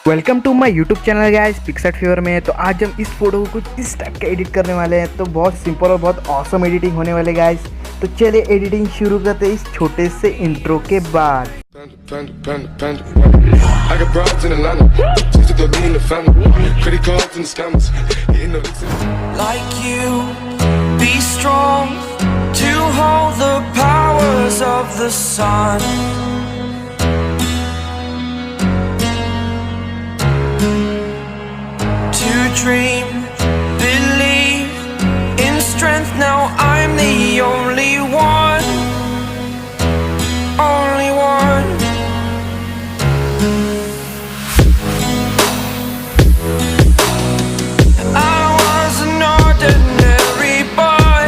Welcome to my YouTube channel guys पिक्सर्ट favour में। तो आज हम इस फोटो को कुछ इस टाइप का एडिट करने वाले हैं। तो बहुत सिंपल और बहुत ऑसम एडिटिंग होने वाले गाइस। तो चलिए एडिटिंग शुरू करते हैं इस छोटे से इंट्रो के बाद। Like you, be strong to hold the powers of the sun. To dream, believe in strength. Now I'm the only one, only one. I was an ordinary boy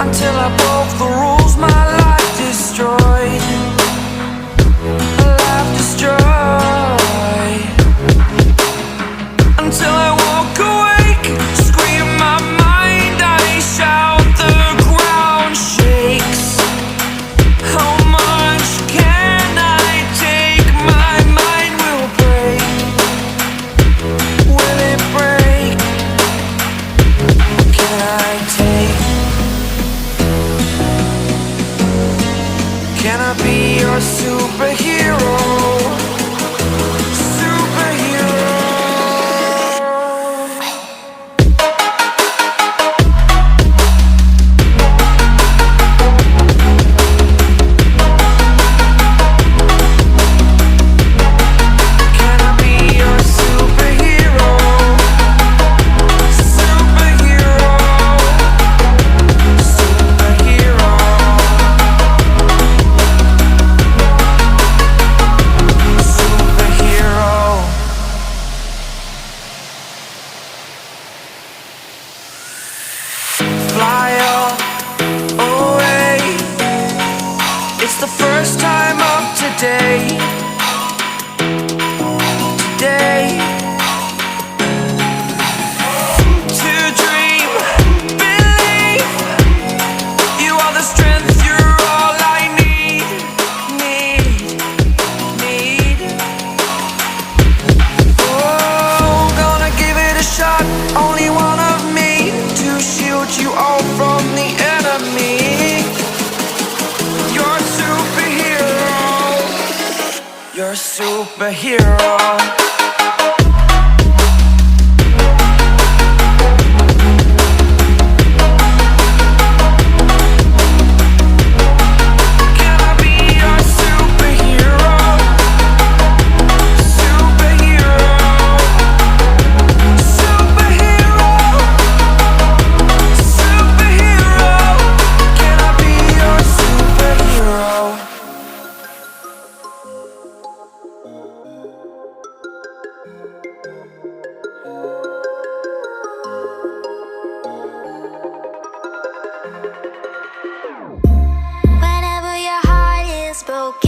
until I broke the rules. My life destroyed, life destroyed. Until I walk awake, scream my mind, I shout, the ground shakes. How much can I take? My mind will break. Will it break? Can I take? Can I be your superhero? Fly away. It's the first time of today. Today. To dream, believe. You are the strength, you're all I need. Oh, gonna give it a shot. Only one of me to shield you all from the enemy. You're a superhero. You're a superhero. Can I be your superhero? Superhero. Superhero. Superhero. Can I be your superhero? Whenever your heart is broken,